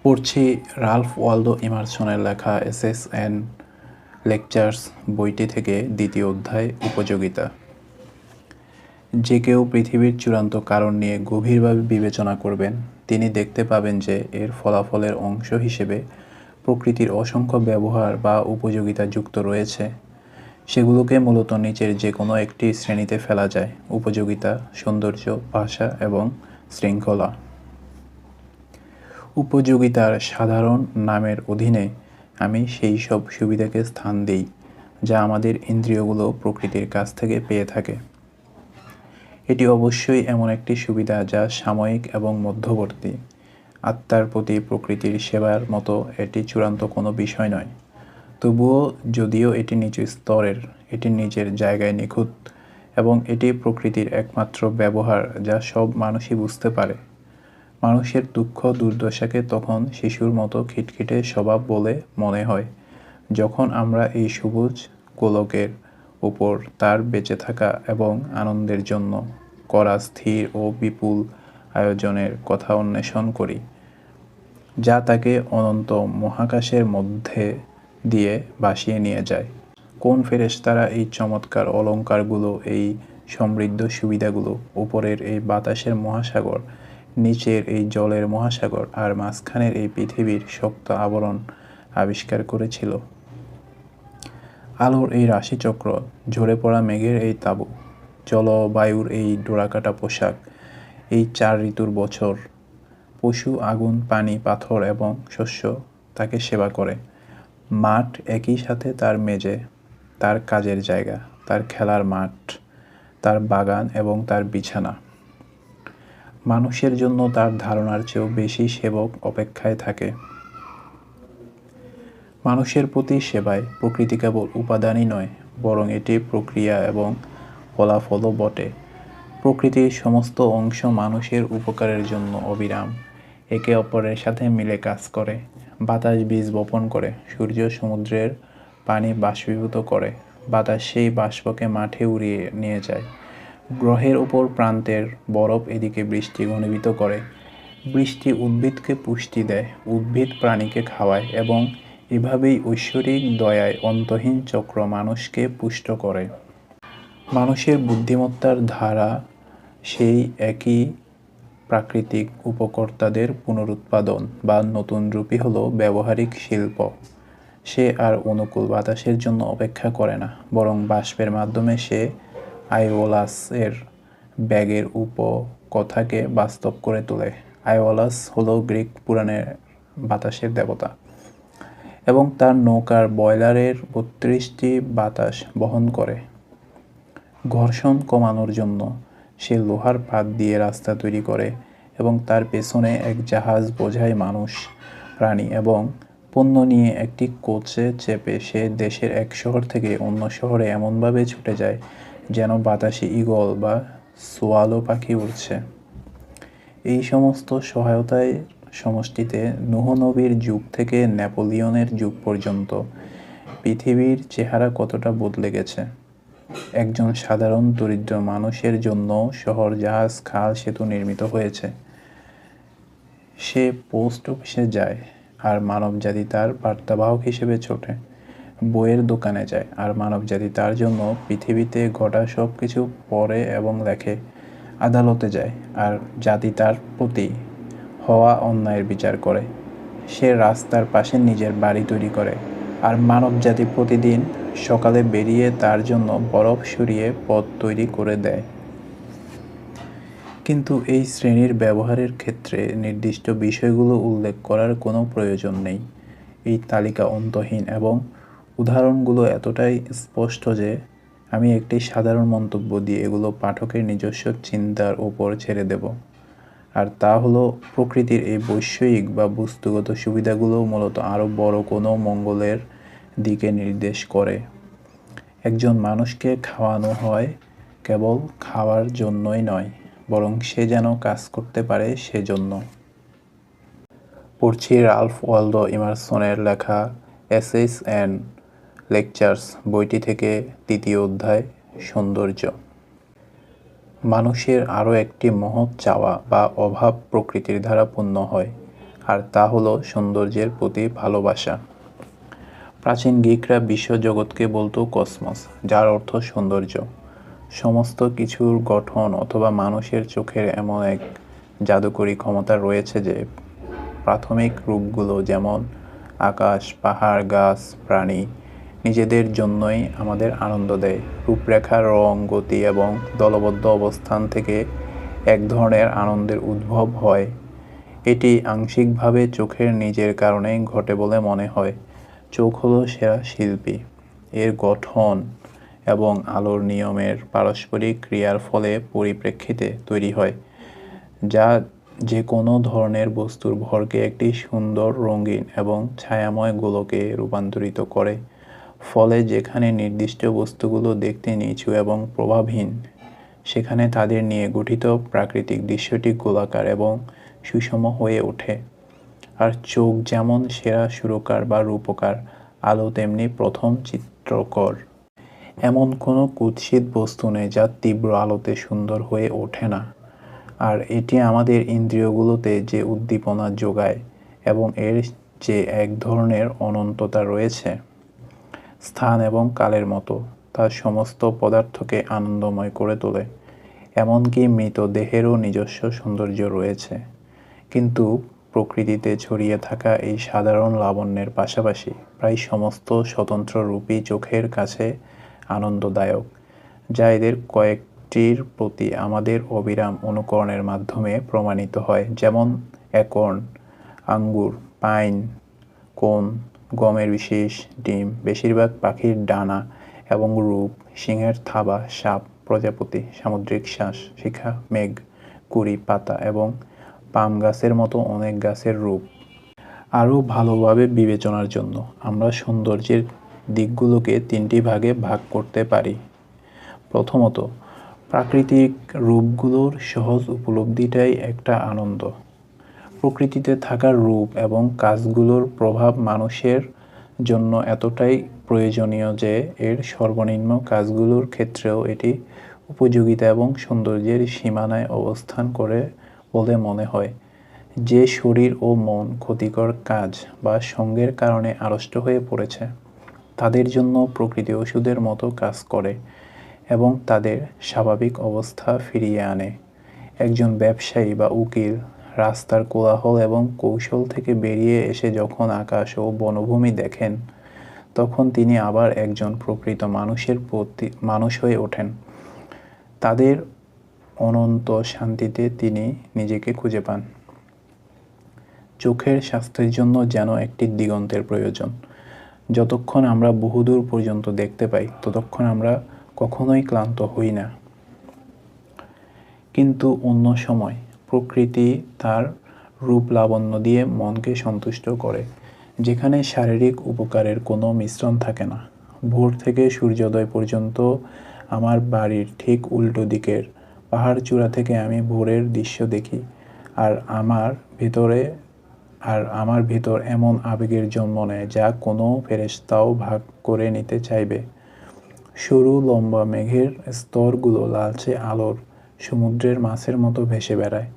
পড়ছি রাল্ফ ওয়ালদো ইমারসনের লেখা essays and lectures বইটি থেকে দ্বিতীয় অধ্যায় উপযোগিতা। যে কেউ পৃথিবীর চূড়ান্ত কারণ নিয়ে গভীরভাবে বিবেচনা করবেন, তিনি দেখতে পাবেন যে এর ফলাফলের অংশ হিসেবে প্রকৃতির অসংখ্য ব্যবহার বা উপযোগিতা যুক্ত রয়েছে। সেগুলোকে মূলত নিচের যে কোনো একটি শ্রেণীতে ফেলা যায়: উপযোগিতা, সৌন্দর্য, ভাষা এবং শৃঙ্খলা। উপযোগিতার সাধারণ নামের অধীনে আমি সেই সব সুবিধাকে স্থান দিই যা আমাদের ইন্দ্রিয়গুলো প্রকৃতির কাছ থেকে পেয়ে থাকে। এটি অবশ্যই এমন একটি সুবিধা যা সাময়িক এবং মধ্যবর্তী। আত্মার প্রতি প্রকৃতির সেবার মতো এটি চূড়ান্ত কোনো বিষয় নয়। তবুও, যদিও এটি নিচু স্তরের, এটি নিজের জায়গায় নিখুঁত এবং এটি প্রকৃতির একমাত্র ব্যবহার যা সব মানুষই বুঝতে পারে। মানুষের দুঃখ দুর্দশাকে তখন শিশুর মতো খিটখিটে স্বভাব বলে মনে হয় যখন আমরা এই সবুজ গোলকের উপর তার বেঁচে থাকা এবং আনন্দের জন্য করা স্থির ও বিপুল আয়োজনের কথা অন্বেষণ করি, যা তাকে অনন্ত মহাকাশের মধ্যে দিয়ে ভাসিয়ে নিয়ে যায়। কোন ফেরেশতারা এই চমৎকার অলংকারগুলো, এই সমৃদ্ধ সুবিধাগুলো উপরের এই বাতাসের মহাসাগর, নিচের এই জলের মহাসাগর আর মাঝখানের এই পৃথিবীর শক্ত আবরণ আবিষ্কার করেছিল? আলোর এই রাশিচক্র, ঝরে পড়া মেঘের এই তাঁবু, জলবায়ুর এই ডোরাকাটা পোশাক, এই 4 ঋতুর বছর, পশু, আগুন, পানি, পাথর এবং শস্য তাকে সেবা করে। মাঠ একই সাথে তার মেজে, তার কাজের জায়গা, তার খেলার মাঠ, তার বাগান এবং তার বিছানা। মানুষের জন্য তার ধারণার চেয়েও বেশি সেবক অপেক্ষায় থাকে। মানুষের প্রতি সেবায় প্রকৃতি কেবল উপাদানই নয়, বরং এটি প্রক্রিয়া এবং ফলাফলও বটে। প্রকৃতির সমস্ত অংশ মানুষের উপকারের জন্য অবিরাম একে অপরের সাথে মিলে কাজ করে। বাতাস বীজ বপন করে, সূর্য সমুদ্রের পানি বাষ্পীভূত করে, বাতাস সেই বাষ্পকে মাঠে উড়িয়ে নিয়ে যায়, গ্রহের উপর প্রান্তের বরফ এদিকে বৃষ্টি ঘনীভূত করে, বৃষ্টি উদ্ভিদকে পুষ্টি দেয়, উদ্ভিদ প্রাণীকে খাওয়ায় এবং এভাবেই ঐশ্বরিক দয়ায় অন্তহীন চক্র মানুষকে পুষ্ট করে। মানুষের বুদ্ধিমত্তার ধারা সেই একই প্রাকৃতিক উপকর্তাদের পুনরুৎপাদন বা নতুন রূপই হলো ব্যবহারিক শিল্প। সে আর অনুকূল বাতাসের জন্য অপেক্ষা করে না, বরং বাষ্পের মাধ্যমে সে আইওলাসের ব্যাগের উপকথাকে বাস্তব করে তোলে। আইওলাস হলো গ্রিক পুরাণের বাতাসের দেবতা এবং তার নৌকার বয়লারের 32টি বাতাস বহন করে। ঘর্ষণ কমানোর জন্য সে লোহার পাত দিয়ে রাস্তা তৈরি করে এবং তার পেছনে এক জাহাজ বোঝাই মানুষ, প্রাণী এবং পণ্য নিয়ে একটি কোচে চেপে সে দেশের এক শহর থেকে অন্য শহরে এমনভাবে ছুটে যায় যেন বাতাসে ঈগল বা সোয়ালো পাখি উড়ছে। এই সমস্ত সহায়তায় সমষ্টিতে নূহ নবীর যুগ থেকে নেপোলিয়নের যুগ পর্যন্ত পৃথিবীর চেহারা কতটা বদলে গেছে। একজন সাধারণ দরিদ্র মানুষের জন্য শহর, জাহাজ, খাল, সেতু নির্মিত হয়েছে। সে পোস্ট অফিসে যায় আর মানবজাতি তার বার্তাবাহক হিসেবে ছোটে। বইয়ের দোকানে যায় আর মানবজাতি তার জন্য পৃথিবীতে ঘটা সব কিছু পড়ে এবং লেখে। আদালতে যায় আর জাতি তার প্রতি হওয়া অন্যায়ের বিচার করে। সে রাস্তার পাশে নিজের বাড়ি তৈরি করে আর মানবজাতি প্রতিদিন সকালে বেরিয়ে তার জন্য বরফ সরিয়ে পথ তৈরি করে দেয়। কিন্তু এই শ্রেণীর ব্যবহারের ক্ষেত্রে নির্দিষ্ট বিষয়গুলো উল্লেখ করার কোনো প্রয়োজন নেই। এই তালিকা অন্তহীন এবং উদাহরণগুলো এতটাই স্পষ্ট যে আমি একটি সাধারণ মন্তব্য দিয়ে এগুলো পাঠকের নিজস্ব চিন্তার ওপর ছেড়ে দেব। আর তা হলো, প্রকৃতির এই বৈষয়িক বা বস্তুগত সুবিধাগুলো মূলত আরও বড় কোনো মঙ্গলের দিকে নির্দেশ করে। একজন মানুষকে খাওয়ানো হয় কেবল খাওয়ার জন্যই নয়, বরং সে যেন কাজ করতে পারে সেজন্য। পড়ছি রাল্ফ ওয়ালদো ইমারসনের লেখা এসেস অ্যান্ড লেকচার্স বইটি থেকে তৃতীয় অধ্যায় সৌন্দর্য। মানুষের আরও একটি মহৎ চাওয়া বা অভাব প্রকৃতির দ্বারা পূর্ণ হয়, আর তা হলো সৌন্দর্যের প্রতি ভালোবাসা। প্রাচীন গ্রিকরা বিশ্বজগৎকে বলতো কসমস, যার অর্থ সৌন্দর্য। সমস্ত কিছুর গঠন অথবা মানুষের চোখের এমন এক জাদুকরী ক্ষমতা রয়েছে যে প্রাথমিক রূপগুলো যেমন আকাশ, পাহাড়, গাছ, প্রাণী নিজেদের জন্যই আমাদের আনন্দ দেয়। রূপরেখা, রং, গতি এবং দলবদ্ধ অবস্থান থেকে এক ধরনের আনন্দের উদ্ভব হয়। এটি আংশিকভাবে চোখের নিজের কারণেই ঘটে বলে মনে হয়। চোখ হলো সেরা শিল্পী। এর গঠন এবং আলোর নিয়মের পারস্পরিক ক্রিয়ার ফলে পরিপ্রেক্ষিতে তৈরি হয়, যা যে কোনো ধরনের বস্তুর ভরকে একটি সুন্দর, রঙিন এবং ছায়াময় গোলকে রূপান্তরিত করে। ফলে যেখানে নির্দিষ্ট বস্তুগুলো দেখতে নিচু এবং প্রভাবহীন, সেখানে তাদের নিয়ে গঠিত প্রাকৃতিক দৃশ্যটি গোলাকার এবং সুষম হয়ে ওঠে। আর চোখ যেমন সেরা সুরকার বা রূপকার, আলো তেমনি প্রথম চিত্রকর। এমন কোনো কুৎসিত বস্তু নেই যা তীব্র আলোতে সুন্দর হয়ে ওঠে না। আর এটি আমাদের ইন্দ্রিয়গুলোতে যে উদ্দীপনা যোগায় এবং এর যে এক ধরনের অনন্ততা রয়েছে, স্থান এবং কালের মতো, তা সমস্ত পদার্থকে আনন্দময় করে তোলে। এমনকি মৃতদেহেরও নিজস্ব সৌন্দর্য রয়েছে। কিন্তু প্রকৃতিতে ছড়িয়ে থাকা এই সাধারণ লাবণ্যের পাশাপাশি প্রায় সমস্ত স্বতন্ত্র রূপই চোখের কাছে আনন্দদায়ক, যা এদের কয়েকটির প্রতি আমাদের অবিরাম অনুকরণের মাধ্যমে প্রমাণিত হয়। যেমন একর্ন, আঙ্গুর, পাইন, কোন, গমের বিশেষ ডিম, বেশিরভাগ পাখির ডানা এবং রূপ, সিংহের থাবা, সাপ, প্রজাপতি, সামুদ্রিক শ্বাস, শিখা, মেঘ, কুঁড়ি, পাতা এবং পাম গাছের মতো অনেক গাছের রূপ। আরও ভালোভাবে বিবেচনার জন্য আমরা সৌন্দর্যের দিকগুলোকে তিনটি ভাগে ভাগ করতে পারি। প্রথমত, প্রাকৃতিক রূপগুলোর সহজ উপলব্ধিটাই একটা আনন্দ। প্রকৃতিতে থাকা রূপ এবং কাজগুলোর প্রভাব মানুষের জন্য এতটাই প্রয়োজনীয় যে এর সর্বনিম্ন কাজগুলোর ক্ষেত্রেও এটি উপযোগিতা এবং সৌন্দর্যের সীমানায় অবস্থান করে বলে মনে হয়। যে শরীর ও মন ক্ষতিকর কাজ বা সঙ্গের কারণে আড়ষ্ট হয়ে পড়েছে, তাদের জন্য প্রকৃতি ওষুধের মতো কাজ করে এবং তাদের স্বাভাবিক অবস্থা ফিরিয়ে আনে। একজন ব্যবসায়ী বা উকিল রাস্তার কোলাহল এবং কৌশল থেকে বেরিয়ে এসে যখন আকাশ ও বনভূমি দেখেন, তখন তিনি আবার একজন প্রকৃত মানুষ হয়ে ওঠেন। তাদের অনন্ত শান্তিতে তিনি নিজেকে খুঁজে পান। চোখের স্বাস্থ্যের জন্য যেন একটি দিগন্তের প্রয়োজন। যতক্ষণ আমরা বহুদূর পর্যন্ত দেখতে পাই, ততক্ষণ আমরা কখনোই ক্লান্ত হই না। কিন্তু অন্য সময় প্রকৃতি তার রূপ লাবণ্য দিয়ে মনকে সন্তুষ্ট করে, যেখানে শারীরিক উপকারের কোনো মিশ্রণ থাকে না। ভোর থেকে সূর্যোদয় পর্যন্ত আমার বাড়ির ঠিক উল্টো দিকের পাহাড়চূড়া থেকে আমি ভোরের দৃশ্য দেখি, আর আমার ভেতর এমন আবেগের জন্ম নেয় যা কোনো ফেরেশতাও ভাগ করে নিতে চাইবে। সরু লম্বা মেঘের স্তরগুলো লালচে আলোর সমুদ্রের মাছের মতো ভেসে বেড়ায়।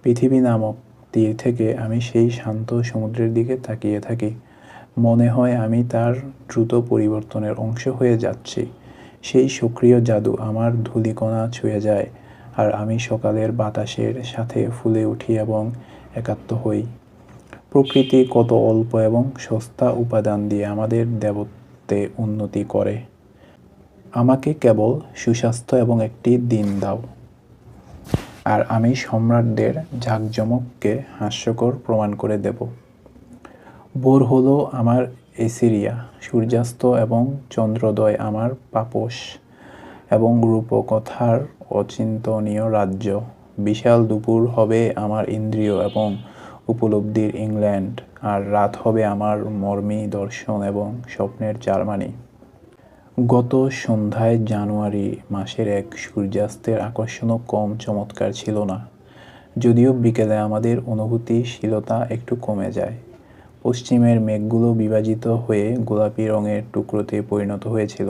পৃথিবী নামক তীর থেকে আমি সেই শান্ত সমুদ্রের দিকে তাকিয়ে থাকি। মনে হয় আমি তার দ্রুত পরিবর্তনের অংশ হয়ে যাচ্ছি। সেই সক্রিয় জাদু আমার ধূলিকণা ছুঁয়ে যায়, আর আমি সকালের বাতাসের সাথে ফুলে উঠি এবং একাত্ম হই। প্রকৃতি কত অল্প এবং সস্তা উপাদান দিয়ে আমাদের দেবত্বে উন্নতি করে। আমাকে কেবল সুস্বাস্থ্য এবং একটি দিন দাও, আর আমি সম্রাটদের জাঁকজমককে হাস্যকর প্রমাণ করে দেব। ভোর হলো আমার এসিরিয়া, সূর্যাস্ত এবং চন্দ্রোদয় আমার পাপোস এবং রূপকথার অচিন্তনীয় রাজ্য। বিশাল দুপুর হবে আমার ইন্দ্রিয় এবং উপলব্ধির ইংল্যান্ড, আর রাত হবে আমার মর্মী দর্শন এবং স্বপ্নের জার্মানি। গত সন্ধ্যায় জানুয়ারি মাসের এক সূর্যাস্তের আকর্ষণও কম চমৎকার ছিল না, যদিও বিকেলে আমাদের অনুভূতিশীলতা একটু কমে যায়। পশ্চিমের মেঘগুলো বিভাজিত হয়ে গোলাপি রঙের টুকরোতে পরিণত হয়েছিল,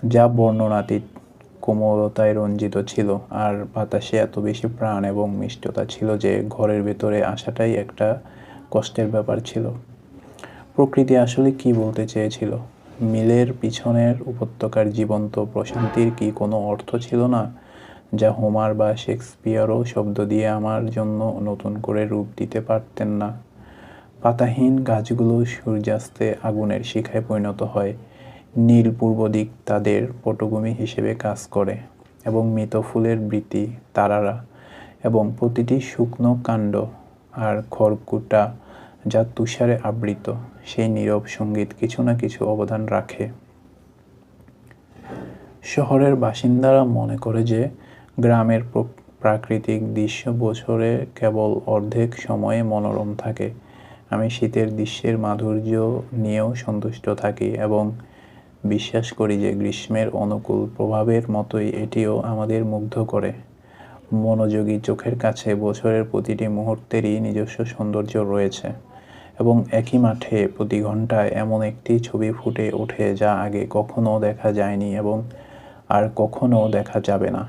যা বর্ণনাতীত কোমলতায় রঞ্জিত ছিল, আর বাতাসে এত বেশি প্রাণ এবং মিষ্টতা ছিল যে ঘরের ভেতরে আসাটাই একটা কষ্টের ব্যাপার ছিল। প্রকৃতি আসলে কি বলতে চেয়েছিল? মিলের পিছনের উপত্যকার জীবন্ত প্রশান্তির কি কোনো অর্থ ছিল না, যা হোমার বা শেক্সপিয়ারও শব্দ দিয়ে আমার জন্য নতুন করে রূপ দিতে পারতেন না? পাতাহীন গাছগুলো সূর্যাস্তে আগুনের শিখায় পরিণত হয়, নীল পূর্ব দিক তাদের পটভূমি হিসেবে কাজ করে, এবং মৃত ফুলের বৃতি, তারারা এবং প্রতিটি শুকনো কাণ্ড আর খড়কুটা যা তুষারে আবৃত, সেই নীরব সঙ্গীত কিছু না কিছু অবদান রাখে। শহরের বাসিন্দারা মনে করে যে গ্রামের প্রাকৃতিক দৃশ্য বছরে কেবল অর্ধেক সময়ে মনোরম থাকে। আমি শীতের দৃশ্যের মাধুর্য নিয়েও সন্তুষ্ট থাকি এবং বিশ্বাস করি যে গ্রীষ্মের অনুকূল প্রভাবের মতোই এটিও আমাদের মুগ্ধ করে। মনোযোগী চোখের কাছে বছরের প্রতিটি মুহূর্তেরই নিজস্ব সৌন্দর্য রয়েছে, এবং একই মাঠে প্রতি ঘন্টায় এমন একটি ছবি ফুটে ওঠে যা আগে কখনো দেখা যায়নি এবং আর কখনো দেখা যাবে না।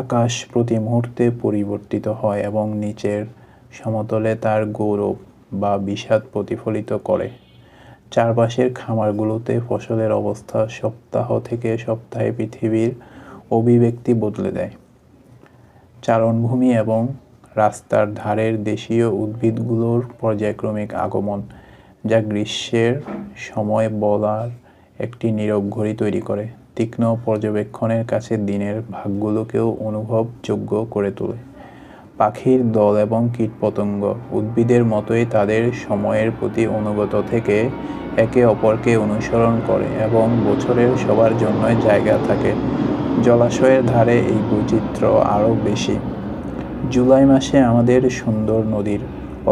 আকাশ প্রতি মুহূর্তে পরিবর্তিত হয় এবং নিচের সমতলে তার গৌরব বা বিষাদ প্রতিফলিত করে। চারপাশের খামারগুলোতে ফসলের অবস্থা সপ্তাহ থেকে সপ্তাহে পৃথিবীর অভিব্যক্তি বদলে দেয়। চারণভূমি এবং রাস্তার ধারের দেশীয় উদ্ভিদগুলোর পর্যায়ক্রমিক আগমন, যা গ্রীষ্মের সময় বলার একটি নীরব ঘড়ি তৈরি করে, তীক্ষ্ণ পর্যবেক্ষণের কাছে দিনের ভাগগুলোকেও অনুভবযোগ্য করে তোলে। পাখির দল এবং কীটপতঙ্গ উদ্ভিদের মতোই তাদের সময়ের প্রতি অনুগত থেকে একে অপরকে অনুসরণ করে এবং বছরের সবার জন্যই জায়গা থাকে। জলাশয়ের ধারে এই বৈচিত্র্য আরও বেশি। জুলাই মাসে আমাদের সুন্দর নদীর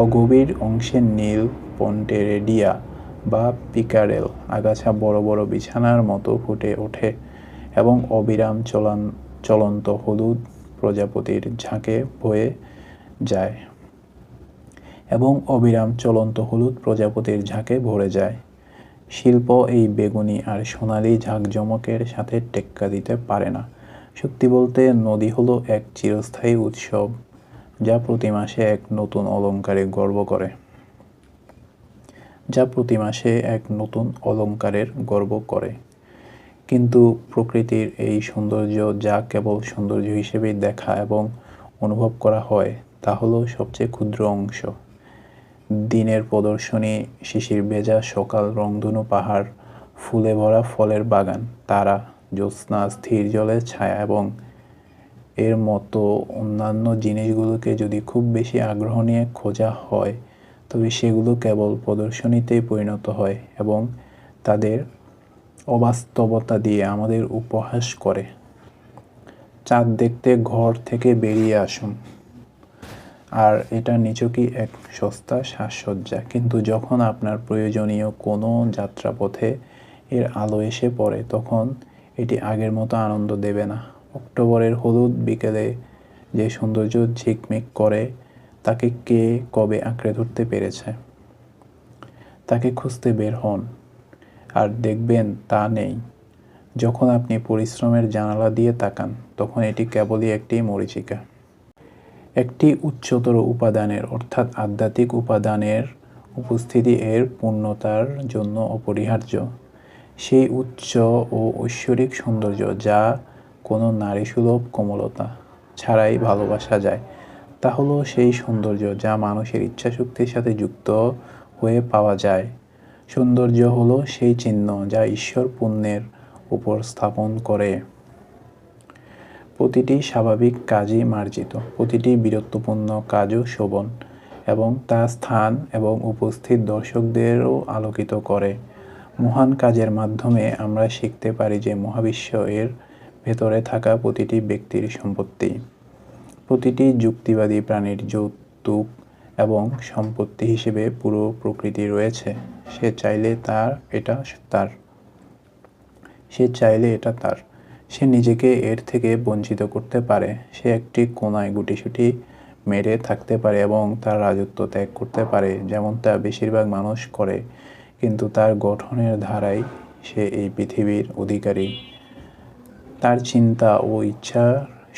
অগভীর অংশে নীল পন্টেরেডিয়া বা পিকারেল আগাছা বড় বড় বিছানার মতো ফুটে ওঠে এবং অবিরাম চলন্ত হলুদ প্রজাপতির ঝাঁকে ভরে যায়। শিল্প এই বেগুনি আর সোনালি ঝাঁকজমকের সাথে টেক্কা দিতে পারে না। সত্যি বলতে, নদী হলো এক চিরস্থায়ী উৎসব যা প্রতি মাসে এক নতুন অলংকারের গর্ব করে। কিন্তু প্রকৃতির এই সৌন্দর্য, যা কেবল সৌন্দর্য হিসেবেই দেখা এবং অনুভব করা হয়, তা হলো সবচেয়ে ক্ষুদ্র অংশ। দিনের প্রদর্শনী, শিশির ভেজা সকাল, রংধনু পাহাড়, ফুলে ভরা ফলের বাগান, তারা, জ্যোৎস্না, স্থির জলের ছায়া এবং এর মতো অন্যান্য জিনিসগুলোকে যদি খুব বেশি আগ্রহ নিয়ে খোঁজা হয়, তবে সেগুলো কেবল প্রদর্শনীতেই পরিণত হয় এবং তাদের অবাস্তবতা দিয়ে আমাদের উপহাস করে। চাঁদ দেখতে ঘর থেকে বেরিয়ে আসুন, আর এটা নিছকই এক সস্তা সাজসজ্জা। কিন্তু যখন আপনার প্রয়োজনীয় কোনো যাত্রাপথে এর আলো এসে পড়ে, তখন এটি আগের মতো আনন্দ দেবে না। অক্টোবরের হলুদ বিকেলে যে সৌন্দর্য ঝিকমিক করে, তাকে কে কবে আঁকড়ে ধরতে পেরেছে? তাকে খুঁজতে বের হন, আর দেখবেন তা নেই। যখন আপনি পরিশ্রমের জানালা দিয়ে তাকান, তখন এটি কেবলই একটি মরীচিকা। একটি উচ্চতর উপাদানের, অর্থাৎ আধ্যাত্মিক উপাদানের উপস্থিতি এর পূর্ণতার জন্য অপরিহার্য। সেই উচ্চ ও ঐশ্বরিক সৌন্দর্য যা কোনো নারীসুলভ কোমলতা ছাড়াই ভালোবাসা যায়, তা হলো সেই সৌন্দর্য যা মানুষের ইচ্ছাশক্তির সাথে যুক্ত হয়ে পাওয়া যায়। সৌন্দর্য হলো সেই চিহ্ন যা ঈশ্বর পুণ্যের উপর স্থাপন করে। প্রতিটি স্বাভাবিক কাজই মার্জিত, প্রতিটি বীরত্বপূর্ণ কাজও শোভন, এবং তা স্থান এবং উপস্থিত দর্শকদেরও আলোকিত করে। মহান কাজের মাধ্যমে আমরা শিখতে পারি যে মহাবিশ্ব এর ভেতরে থাকা প্রতিটি ব্যক্তির সম্পত্তি। প্রতিটি যুক্তিবাদী প্রাণীর যৌতুক এবং সম্পত্তি হিসেবে পুরো প্রকৃতি রয়েছে। সে চাইলে এটা তার। সে নিজেকে এর থেকে বঞ্চিত করতে পারে। সে একটি কোনায় গুটিসুটি মেরে থাকতে পারে এবং তার রাজত্ব ত্যাগ করতে পারে, যেমনটা বেশিরভাগ মানুষ করে, কিন্তু তার গঠনের ধারায় সে এই পৃথিবীর অধিকারী। তার চিন্তা ও ইচ্ছা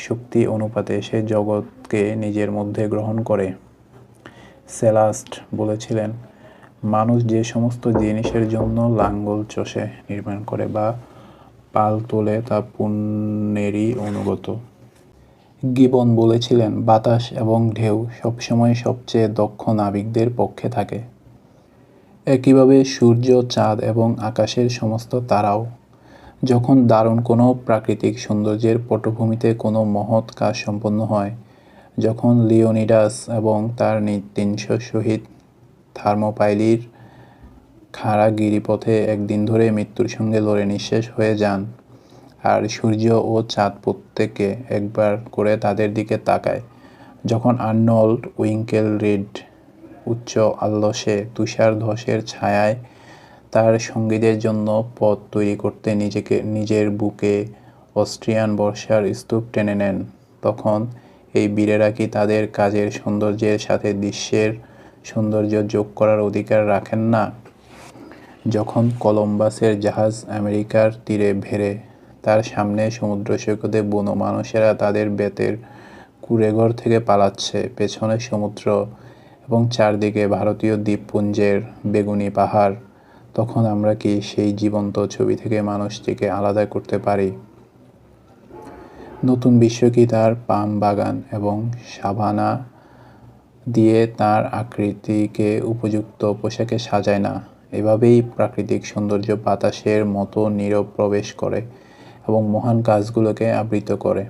শক্তি অনুপাতে সে জগৎকে নিজের মধ্যে গ্রহণ করে। সেলাস্ট বলেছিলেন, মানুষ যে সমস্ত জিনিসের জন্য লাঙ্গল চষে, নির্মাণ করে বা পাল তোলে তা পুণ্যেরই অনুগত। গিবন বলেছিলেন, বাতাস এবং ঢেউ সবসময় সবচেয়ে দক্ষ নাবিকদের পক্ষে থাকে। একইভাবে সূর্য, চাঁদ এবং আকাশের সমস্ত তারাও। যখন দারুণ কোনো প্রাকৃতিক সৌন্দর্যের পটভূমিতে কোনো মহৎ কাজ সম্পন্ন হয়, যখন লিওনিডাস এবং তার নৃত্যংশ সহিত থার্মোপাইলির খাড়া গিরিপথে একদিন ধরে মৃত্যুর সঙ্গে লড়ে নিঃশেষ হয়ে যান, আর সূর্য ও চাঁদ প্রত্যেকে একবার করে তাদের দিকে তাকায়, যখন আর্নল্ড উইঙ্কেলরিড উচ্চ আলস্যে তুষার ধসের ছায়ায় তার সঙ্গীদের জন্য পথ তৈরি করতে নিজের বুকে অস্ট্রিয়ান বর্ষার স্তূপ টেনে নেন, তখন এই বীরেরা কি তাদের কাজের সৌন্দর্যের সাথে দৃশ্যের সৌন্দর্য যোগ করার অধিকার রাখেন না? যখন কলম্বাসের জাহাজ আমেরিকার তীরে ভেড়ে, তার সামনে সমুদ্র সৈকতে বুনো মানুষেরা তাদের বেতের কুঁড়েঘর থেকে পালাচ্ছে, পেছনে সমুদ্র এবং চারদিকে ভারতীয় দ্বীপপুঞ্জের বেগুনি পাহাড়, তখন আমরা কি সেই জীবন্ত ছবি থেকে মানুষটিকে আলাদা করতে পারি? নতুন বিশ্ব কি তার পাম বাগান এবং সাভানা দিয়ে তার আকৃতিকে উপযুক্ত পোশাকে সাজায় না? এভাবেই প্রাকৃতিক সৌন্দর্য বাতাসের মতো নীরব প্রবেশ করে এবং মহান কাজগুলোকে আবৃত করে।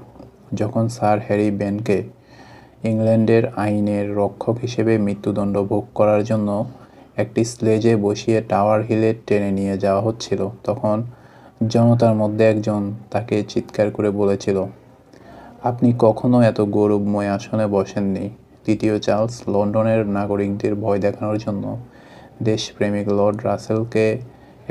যখন স্যার হ্যারি বেনকে ইংল্যান্ডের আইনের রক্ষক হিসেবে মৃত্যুদণ্ড ভোগ করার জন্য একটি স্লেজে বসিয়ে টাওয়ার হিলে টেনে নিয়ে যাওয়া হচ্ছিল, তখন জনতার মধ্যে একজন তাকে চিৎকার করে বলেছিল, আপনি কখনো এত গৌরবময় আসনে বসেননি। তৃতীয় চার্লস লন্ডনের নাগরিকদের ভয় দেখানোর জন্য দেশপ্রেমিক লর্ড রাসেলকে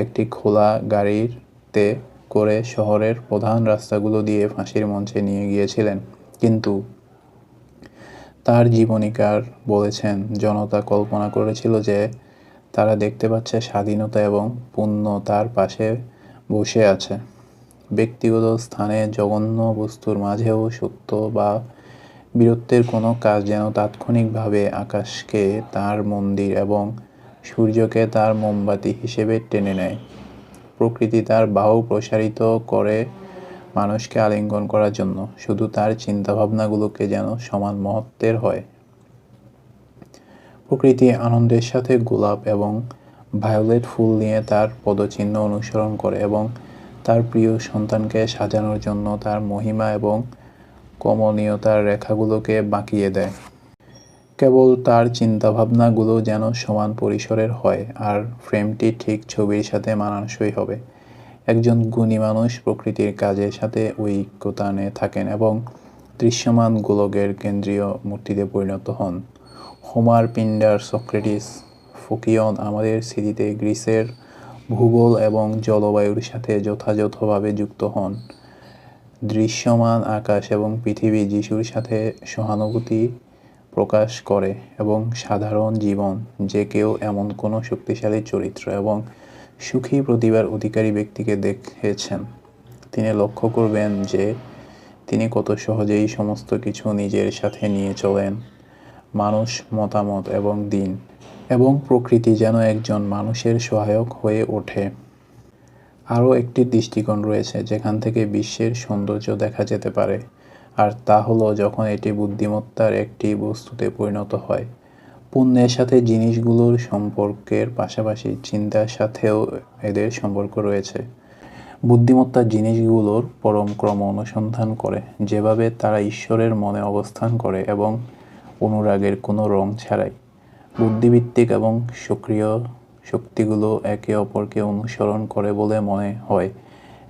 একটি খোলা গাড়িতে করে শহরের প্রধান রাস্তাগুলো দিয়ে ফাঁসির মঞ্চে নিয়ে গিয়েছিলেন, কিন্তু তার জীবনীকার বলেছেন, জনতা কল্পনা করেছিল যে তারা দেখতে পাচ্ছে স্বাধীনতা এবং পুণ্য তার পাশে বসে আছে। ব্যক্তিগত স্থানে জঘন্য বস্তুর মাঝেও সত্য বা বীরত্বের কোনো কাজ যেন তাৎক্ষণিকভাবে আকাশকে তার মন্দির এবং সূর্যকে তার মোমবাতি হিসেবে টেনে নেয়। প্রকৃতি তার বাহু প্রসারিত করে মানুষকে আলিঙ্গন করার জন্য, শুধু তার চিন্তাভাবনাগুলোকে যেন সমান মহত্বের হয়। প্রকৃতি আনন্দের সাথে গোলাপ এবং ভায়োলেট ফুল নিয়ে তার পদচিহ্ন অনুসরণ করে এবং তার প্রিয় সন্তানকে সাজানোর জন্য তার মহিমা এবং কমনীয়তার রেখাগুলোকে বাঁকিয়ে দেয়। কেবল তার চিন্তাভাবনাগুলো যেন সমান পরিসরের হয় আর ফ্রেমটি ঠিক ছবির সাথে মানানসই হবে। একজন গুণী মানুষ প্রকৃতির কাজের সাথে ঐক্যতানে থাকেন এবং দৃশ্যমান গোলকের কেন্দ্রীয় মূর্তিতে পরিণত হন। হোমার, পিন্ডার, সক্রেটিস, ফকিয়ন আমাদের স্মৃতিতে গ্রিসের ভূগোল এবং জলবায়ুর সাথে যথাযথভাবে যুক্ত হন। দৃশ্যমান আকাশ এবং পৃথিবী যিশুর সাথে সহানুভূতি প্রকাশ করে এবং সাধারণ জীবন যে কেউ এমন কোনো শক্তিশালী চরিত্র এবং সুখী প্রতিভার অধিকারী ব্যক্তিকে দেখেছেন, তিনি লক্ষ্য করবেন যে তিনি কত সহজেই সমস্ত কিছু নিজের সাথে নিয়ে চলেন, মানুষ, মতামত এবং দিন, এবং প্রকৃতি যেন একজন মানুষের সহায়ক হয়ে ওঠে। আরও একটি দৃষ্টিকোণ রয়েছে যেখান থেকে বিশ্বের সৌন্দর্য দেখা যেতে পারে, আর তা হলো যখন এটি বুদ্ধিমত্তার একটি বস্তুতে পরিণত হয়। পুণ্যের সাথে জিনিসগুলোর সম্পর্কের পাশাপাশি চিন্তার সাথেও এদের সম্পর্ক রয়েছে। বুদ্ধিমত্তা জিনিসগুলোর পরম ক্রম অনুসন্ধান করে, যেভাবে তারা ঈশ্বরের মনে অবস্থান করে এবং অনুরাগের কোনো রং ছাড়াই। বুদ্ধিভিত্তিক এবং সক্রিয় শক্তিগুলো একে অপরকে অনুসরণ করে বলে মনে হয়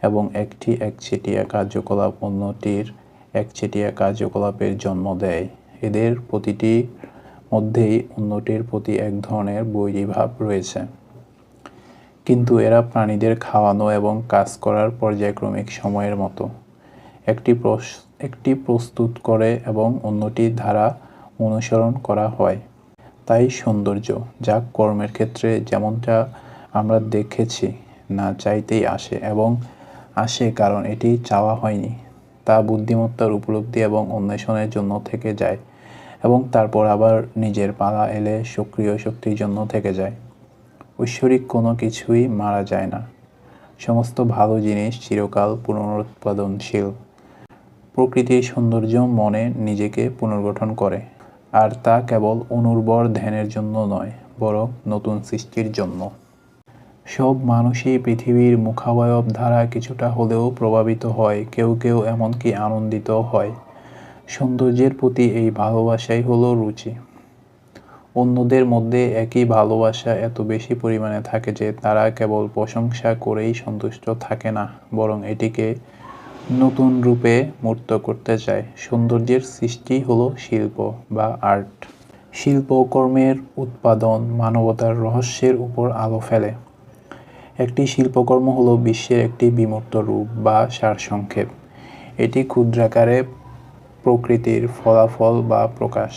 এবং একটি একচেটিয়া কার্যকলাপ অন্যটির একচেটিয়া কার্যকলাপের জন্ম দেয়। এদের প্রতিটির মধ্যেই অন্যটির প্রতি এক ধরনের বৈরীভাব রয়েছে, কিন্তু এরা প্রাণীদের খাওয়ানো এবং কাজ করার পর্যায়ক্রমিক সময়ের মতো। একটি প্রস্তুত করে এবং অন্যটির ধারা অনুসরণ করা হয়। তাই সৌন্দর্য, যা কর্মের ক্ষেত্রে যেমনটা আমরা দেখেছি, না চাইতেই আসে এবং আসে কারণ এটি চাওয়া হয়নি, তা বুদ্ধিমত্তার উপলব্ধি এবং অন্বেষণের জন্য থেকে যায়। এবং তারপর আবার নিজের পালা এলে সক্রিয় শক্তির জন্য থেকে যায়। ঐশ্বরিক কোনো কিছুই মারা যায় না। সমস্ত ভালো জিনিস চিরকাল পুনরুৎপাদনশীল। প্রকৃতির সৌন্দর্য মনে নিজেকে পুনর্গঠন করে, আর তা কেবল অনুর্বর ধ্যানের জন্য নয়, বরং নতুন সৃষ্টির জন্য। সব মানুষই পৃথিবীর মুখাবয়ব দ্বারা কিছুটা হলেও প্রভাবিত হয়, কেউ কেউ এমনকি আনন্দিত হয়। সৌন্দর্যের প্রতি এই ভালোবাসাই হলো রুচি। অন্যদের মধ্যে একই ভালোবাসা এত বেশি পরিমাণে থাকে যে তারা কেবল প্রশংসা করেই সন্তুষ্ট থাকে না, বরং এটিকে নতুন রূপে মূর্ত করতে চায়। সৌন্দর্যের সৃষ্টি হলো শিল্প বা আর্ট। শিল্পকর্মের উৎপাদন মানবতার রহস্যের উপর আলো ফেলে। একটি শিল্পকর্ম হলো বিশ্বের একটি বিমূর্ত রূপ বা সারসংক্ষেপ। এটি ক্ষুদ্রাকারে প্রকৃতির ফলাফল বা প্রকাশ।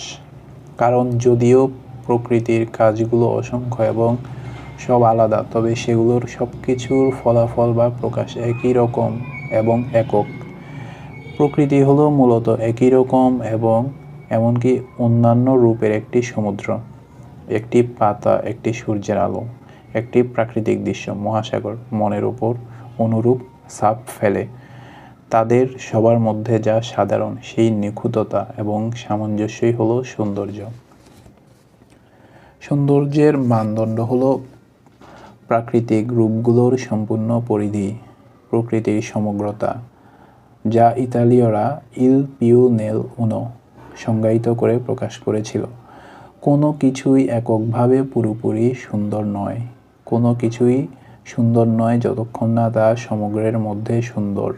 কারণ যদিও প্রকৃতির কাজগুলো অসংখ্য এবং সব আলাদা, তবে সেগুলোর সবকিছুর ফলাফল বা প্রকাশ একই রকম এবং একক। প্রকৃতি হলো মূলত একই রকম এবং এমনকি অন্যান্য রূপের একটি সমুদ্র, একটি পাতা, একটি সূর্যের আলো, একটি প্রাকৃতিক দৃশ্য, মহাসাগর মনের উপর অনুরূপ ছাপ ফেলে। তাদের সবার মধ্যে যা সাধারণ, সেই নিখুঁততা এবং সামঞ্জস্যই হলো সৌন্দর্য। সৌন্দর্যের মানদণ্ড হলো প্রাকৃতিক রূপগুলোর সম্পূর্ণ পরিধি, প্রকৃতির সমগ্রতা, যা ইতালীয়রা ইল পিউ নেল উনো সংজ্ঞায়িত করে প্রকাশ করেছিল। কোনো কিছুই এককভাবে পুরোপুরি সুন্দর নয়। কোনো কিছুই সুন্দর নয় যতক্ষণ না তা সমগ্রের মধ্যে সুন্দর।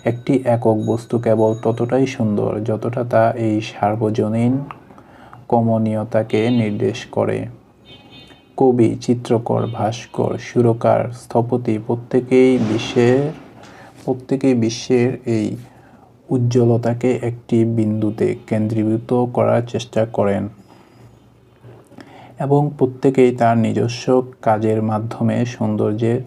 একটি একক বস্তু কেবল ততটাই সুন্দর যতটা তা এই সার্বজনীন কমনীয়তাকে নির্দেশ করে। কবি, চিত্রকর, ভাস্কর, সুরকার, স্থপতি প্রত্যেকেই বিশ্বের এই উজ্জ্বলতাকে একটি বিন্দুতে কেন্দ্রীভূত করার চেষ্টা করেন এবং প্রত্যেকেই তার নিজস্ব কাজের মাধ্যমে সৌন্দর্যের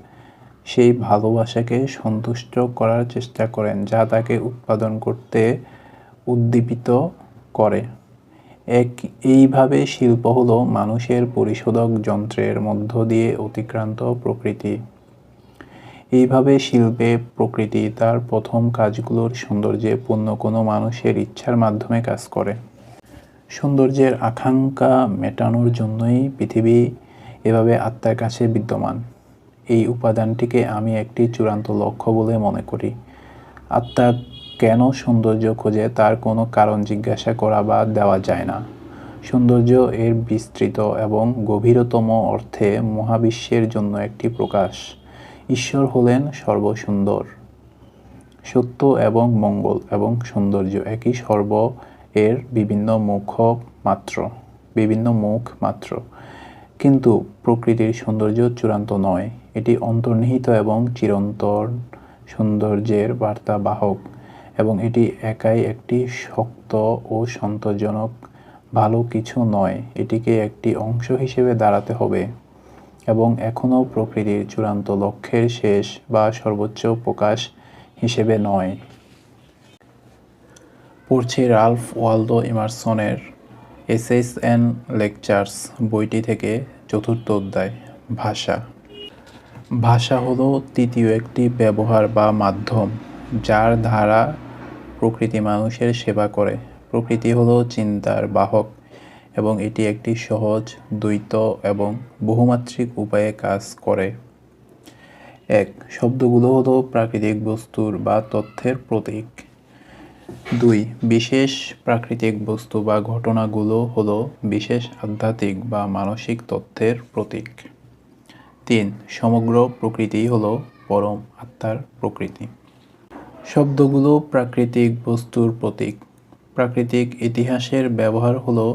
সেই ভালোবাসাকে সন্তুষ্ট করার চেষ্টা করেন, যা তাকে উৎপাদন করতে উদ্দীপিত করে। এইভাবে শিল্প হলো মানুষের পরিশোধক যন্ত্রের মধ্য দিয়ে অতিক্রান্ত প্রকৃতি। এইভাবে শিল্পে প্রকৃতি তার প্রথম কাজগুলোর সৌন্দর্যে পূর্ণ কোনো মানুষের ইচ্ছার মাধ্যমে কাজ করে। সৌন্দর্যের আকাঙ্ক্ষা মেটানোর জন্যই পৃথিবী এভাবে আত্মার কাছে বিদ্যমান। এই উপাদানটিকে আমি একটি চূড়ান্ত লক্ষ্য বলে মনে করি। আত্মা কেন সৌন্দর্য খোঁজে তার কোনো কারণ জিজ্ঞাসা করা বা দেওয়া যায় না। সৌন্দর্য এর বিস্তৃত এবং গভীরতম অর্থে মহাবিশ্বের জন্য একটি প্রকাশ। ঈশ্বর হলেন সর্বসুন্দর। সত্য এবং মঙ্গল এবং সৌন্দর্য একই সর্ব এর বিভিন্ন মুখ মাত্র। কিন্তু প্রকৃতির সৌন্দর্য চূড়ান্ত নয়, এটি অন্তর্নিহিত এবং চিরন্তন সৌন্দর্যের বার্তা বাহক, এবং এটি একাই একটি শক্ত ও সন্তোষজনক ভালো কিছু নয়। এটিকে একটি অংশ হিসেবে দাঁড়াতে হবে এবং এখনও প্রকৃতির চূড়ান্ত লক্ষ্যের শেষ বা সর্বোচ্চ প্রকাশ হিসেবে নয়। পড়ছি Ralph Waldo ইমারসনের essays and lectures বইটি থেকে চতুর্থ অধ্যায়, ভাষা। ভাষা হলো তৃতীয় একটি ব্যবহার বা মাধ্যম, যার দ্বারা প্রকৃতি মানুষের সেবা করে। প্রকৃতি হলো চিন্তার বাহক এবং এটি একটি সহজ, দ্বৈত এবং বহুমাত্রিক উপায়ে কাজ করে। 1. শব্দগুলো হলো প্রাকৃতিক বস্তুর বা তথ্যের প্রতীক। 2. বিশেষ প্রাকৃতিক বস্তু বা ঘটনাগুলো হলো বিশেষ আধ্যাত্মিক বা মানসিক তথ্যের প্রতীক। 3. সমগ্র প্রকৃতিই হলো পরম আত্মার প্রকৃতি। শব্দগুলো প্রাকৃতিক বস্তুর প্রতীক। প্রাকৃতিক ইতিহাসের ব্যবহার হলো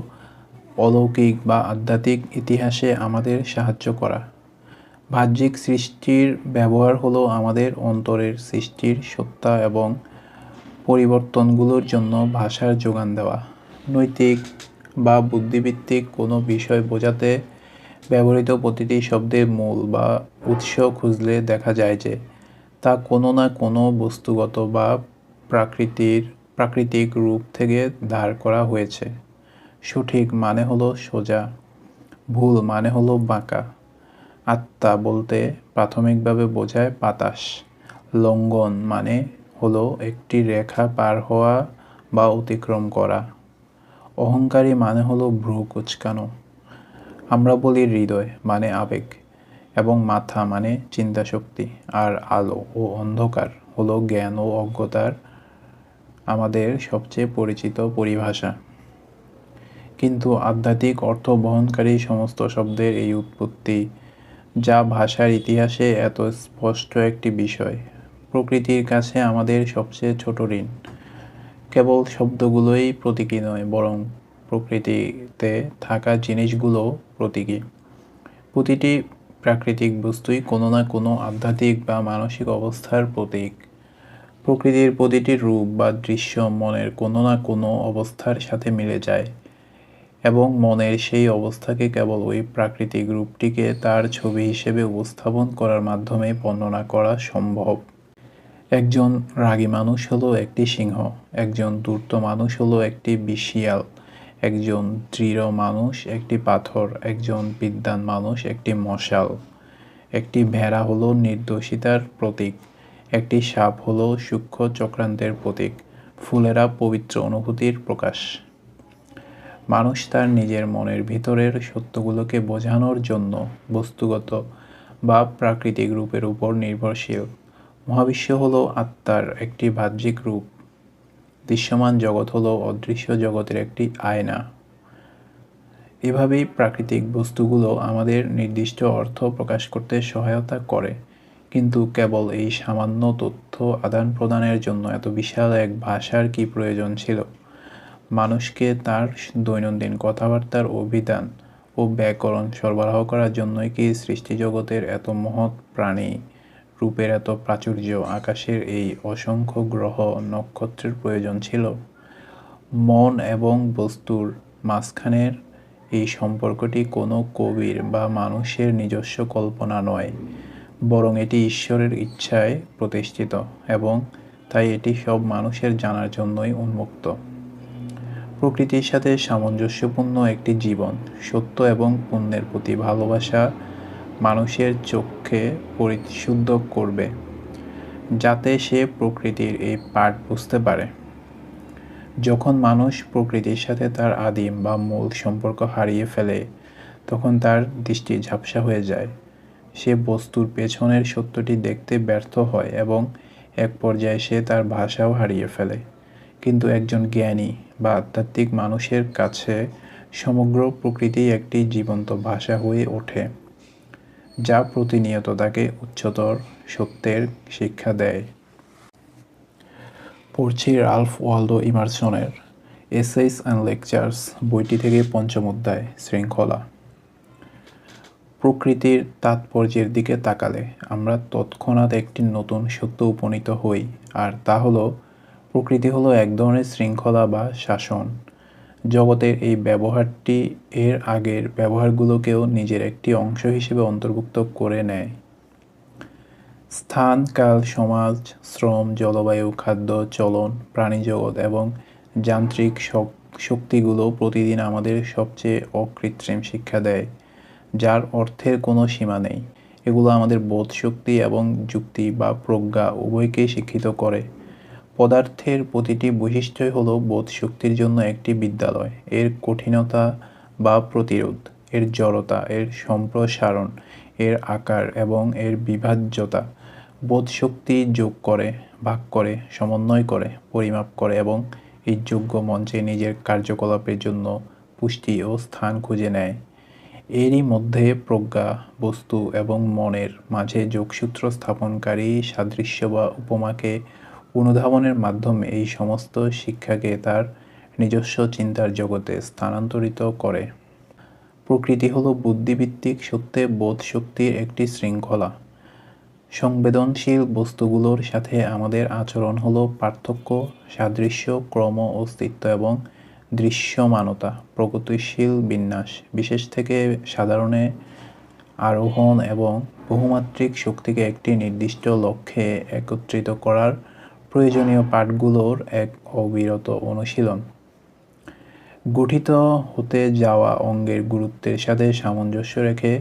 অলৌকিক বা আধ্যাত্মিক ইতিহাসে আমাদের সাহায্য করা। বাহ্যিক সৃষ্টির ব্যবহার হলো আমাদের অন্তরের সৃষ্টির সত্তা এবং পরিবর্তনগুলোর জন্য ভাষার যোগান দেওয়া। নৈতিক বা বুদ্ধিভিত্তিক কোনো বিষয় বোঝাতে ব্যবহৃত প্রতিটি শব্দের মূল বা উৎস খুঁজলে দেখা যায় যে তা কোনো না কোনো বস্তুগত বা প্রাকৃতিক রূপ থেকে ধার করা হয়েছে। সঠিক মানে হলো সোজা, ভুল মানে হলো বাঁকা। আত্মা বলতে প্রাথমিকভাবে বোঝায় বাতাস। লঙ্ঘন মানে হলো একটি রেখা পার হওয়া বা অতিক্রম করা। অহংকারী মানে হলো ভ্রু কুঁচকানো। আমরা বলি হৃদয় মানে আবেগ, এবং মাথা মানে চিন্তাশক্তি। আর আলো ও অন্ধকার হলো জ্ঞান ও অজ্ঞতার আমাদের সবচেয়ে পরিচিত পরিভাষা। কিন্তু আধ্যাত্মিক অর্থ বহনকারী সমস্ত শব্দের এই উৎপত্তি, যা ভাষার ইতিহাসে এত স্পষ্ট একটি বিষয়, প্রকৃতির কাছে আমাদের সবচেয়ে ছোট ঋণ। কেবল শব্দগুলোই প্রতীকী নয়, বরং প্রকৃতিতে থাকা জিনিসগুলো প্রতীকী। প্রতিটি প্রাকৃতিক বস্তুই কোনো না কোনো আধ্যাত্মিক বা মানসিক অবস্থার প্রতীক। প্রকৃতির প্রতিটি রূপ বা দৃশ্য মনের কোনো না কোনো অবস্থার সাথে মিলে যায়, এবং মনের সেই অবস্থাকে কেবল ওই প্রাকৃতিক রূপটিকে তার ছবি হিসেবে উপস্থাপন করার মাধ্যমে বর্ণনা করা সম্ভব। একজন রাগী মানুষ হলো একটি সিংহ, একজন ধূর্ত মানুষ হলো একটি শিয়াল, একজন দৃঢ় মানুষ একটি পাথর, একজন বিদ্বান মানুষ একটি মশাল। একটি ভেড়া হলো নির্দোষিতার প্রতীক, একটি সাপ হলো সূক্ষ্ম চক্রান্তের প্রতীক, ফুলেরা পবিত্র অনুভূতির প্রকাশ। মানুষ তার নিজের মনের ভিতরের সত্যগুলোকে বোঝানোর জন্য বস্তুগত বা প্রাকৃতিক রূপের উপর নির্ভরশীল। মহাবিশ্ব হলো আত্মার একটি বাহ্যিক রূপ। দৃশ্যমান জগৎ হলো অদৃশ্য জগতের একটি আয়না। এভাবেই প্রাকৃতিক বস্তুগুলো আমাদের নির্দিষ্ট অর্থ প্রকাশ করতে সহায়তা করে। কিন্তু কেবল এই সামান্য তথ্য আদান প্রদানের জন্য এত বিশাল এক ভাষার কি প্রয়োজন ছিল? মানুষকে তার দৈনন্দিন কথাবার্তার অভিধান ও ব্যাকরণ সরবরাহ করার জন্যই কি সৃষ্টিজগতের এত মহৎ প্রাণী, রূপের এত প্রাচুর্য, আকাশের এই অসংখ্য গ্রহ নক্ষত্রের প্রয়োজন ছিল? মন এবং বস্তুর মাঝখানের এই সম্পর্কটি কোনো কবির বা মানুষের নিজস্ব কল্পনা নয়, বরং এটি ঈশ্বরের ইচ্ছায় প্রতিষ্ঠিত, এবং তাই এটি সব মানুষের জানার জন্যই উন্মুক্ত। প্রকৃতির সাথে সামঞ্জস্যপূর্ণ একটি জীবন, সত্য এবং পুণ্যের প্রতি ভালোবাসা মানুষের চোখকে পরিশুদ্ধ করবে, যাতে সে প্রকৃতির এই পাঠ বুঝতে পারে। যখন মানুষ প্রকৃতির সাথে তার আদিম বা মূল সম্পর্ক হারিয়ে ফেলে, তখন তার দৃষ্টি ঝাপসা হয়ে যায়। সে বস্তুর পেছনের সত্যটি দেখতে ব্যর্থ হয় এবং এক পর্যায়ে সে তার ভাষাও হারিয়ে ফেলে। কিন্তু একজন জ্ঞানী বা আধ্যাত্মিক মানুষের কাছে সমগ্র প্রকৃতি একটি জীবন্ত ভাষা হয়ে ওঠে, যা প্রতিনিয়ত তাকে উচ্চতর সত্যের শিক্ষা দেয়। পড়ছি রালফ ওয়ালডো ইমারসনের এসেইস অ্যান্ড লেকচার্স বইটি থেকে পঞ্চম অধ্যায়, শৃঙ্খলা। প্রকৃতির তাৎপর্যের দিকে তাকালে আমরা তৎক্ষণাৎ একটি নতুন সত্য উপনীত হই, আর তা হলো প্রকৃতি হলো এক ধরনের শৃঙ্খলা বা শাসন। জগতের এই ব্যবহারটি এর আগের ব্যবহারগুলোকেও নিজের একটি অংশ হিসেবে অন্তর্ভুক্ত করে নেয়। স্থান, কাল, সমাজ, শ্রম, জলবায়ু, খাদ্য, চলন, প্রাণীজগৎ এবং যান্ত্রিক শক্তিগুলো প্রতিদিন আমাদের সবচেয়ে অকৃত্রিম শিক্ষা দেয়, যার অর্থের কোনো সীমা নেই। এগুলো আমাদের বোধশক্তি এবং যুক্তি বা প্রজ্ঞা উভয়কেই শিক্ষিত করে। পদার্থের প্রতিটি বৈশিষ্ট্যই হলো বোধশক্তির জন্য একটি বিদ্যালয়। এর কঠিনতা বা প্রতিরোধ, এর জড়তা, এর সম্প্রসারণ, এর আকার এবং এর বিভাজ্যতা বোধশক্তি যোগ করে, ভাগ করে, সমন্বয় করে, পরিমাপ করে এবং এই যোগ্য মঞ্চে নিজের কার্যকলাপের জন্য পুষ্টি ও স্থান খুঁজে নেয়। এরই মধ্যে প্রজ্ঞা, বস্তু এবং মনের মাঝে যোগসূত্র স্থাপনকারী সাদৃশ্য বা উপমাকে অনুধাবনের মাধ্যমে এই সমস্ত শিক্ষাকে তার নিজস্ব চিন্তার জগতে স্থানান্তরিত করে। প্রকৃতি হলো বুদ্ধিভিত্তিক সত্যে বোধ শক্তির একটি শৃঙ্খলা। সংবেদনশীল বস্তুগুলোর সাথে আমাদের আচরণ হলো পার্থক্য, সাদৃশ্য, ক্রম, অস্তিত্ব এবং দৃশ্যমানতা, প্রগতিশীল বিন্যাস, বিশেষ থেকে সাধারণে আরোহণ এবং বহুমাত্রিক শক্তিকে একটি নির্দিষ্ট লক্ষ্যে একত্রিত করার প্রয়োজনীয় পাঠগুলোর এক অবিরত অনুশীলন। গঠিত হতে যাওয়া অঙ্গের গুরুত্বের সাথে সামঞ্জস্য রেখে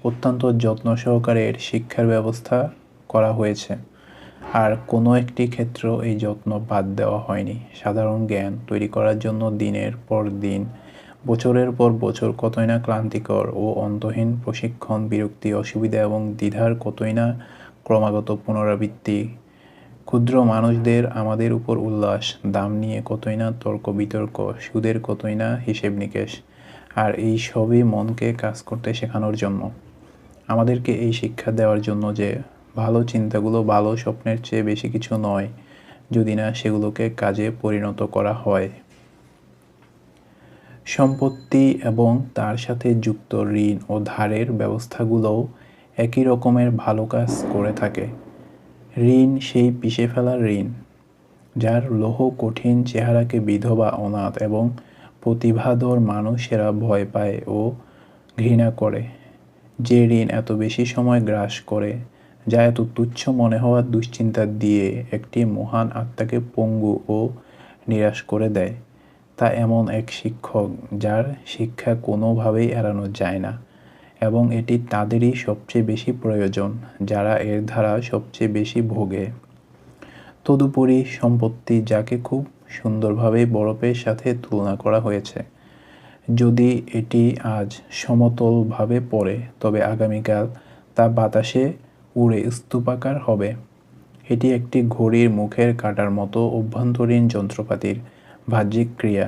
অত্যন্ত যত্ন সহকারে এর শিক্ষার ব্যবস্থা করা হয়েছে। আর কোনো একটি ক্ষেত্রেও এই যত্ন বাদ দেওয়া হয়নি। সাধারণ জ্ঞান তৈরি করার জন্য দিনের পর দিন, বছরের পর বছর কতই না ক্লান্তিকর ও অন্তহীন প্রশিক্ষণ, বিরক্তি, অসুবিধা এবং দ্বিধার কতই না ক্রমাগত পুনরাবৃত্তি, ক্ষুদ্র মানুষদের আমাদের উপর উল্লাস, দাম নিয়ে কতই না তর্ক বিতর্ক, সুদের কতই না হিসেব নিকেশ, আর এই সবই মনকে কাজ করতে শেখানোর জন্য, আমাদেরকে এই শিক্ষা দেওয়ার জন্য যে ভালো চিন্তাগুলো ভালো স্বপ্নের চেয়ে বেশি কিছু নয়, যদি না সেগুলোকে কাজে পরিণত করা হয়। সম্পত্তি এবং তার সাথে যুক্ত ঋণ ও ধারের ব্যবস্থাগুলোও একই রকমের ভালো কাজ করে থাকে। ঋণ সেই পিষে ফেলা ঋণ, যার লৌহ কঠিন চেহারাকে বিধবা, অনাথ এবং প্রতিভাধর মানুষেরা ভয় পায় ও ঘৃণা করে। যে ঋণ এত বেশি সময় গ্রাস করে, যা এত তুচ্ছ মনে হওয়া দুশ্চিন্তা দিয়ে একটি মহান আত্মাকে পঙ্গু ও নিরাশ করে দেয়, তা এমন এক শিক্ষক যার শিক্ষা কোনোভাবেই এড়ানো যায় না, এবং এটি তাদেরই সবচেয়ে বেশি প্রয়োজন যারা এর দ্বারা সবচেয়ে বেশি ভোগে। তদুপরি সম্পত্তি, যাকে খুব সুন্দরভাবে বরফের সাথে তুলনা করা হয়েছে, যদি এটি আজ সমতলভাবে পড়ে, তবে আগামীকাল তা বাতাসে উড়ে স্তূপাকার হবে। এটি একটি ঘড়ির মুখের কাঁটার মতো অভ্যন্তরীণ যন্ত্রপাতির বাহ্যিক ক্রিয়া।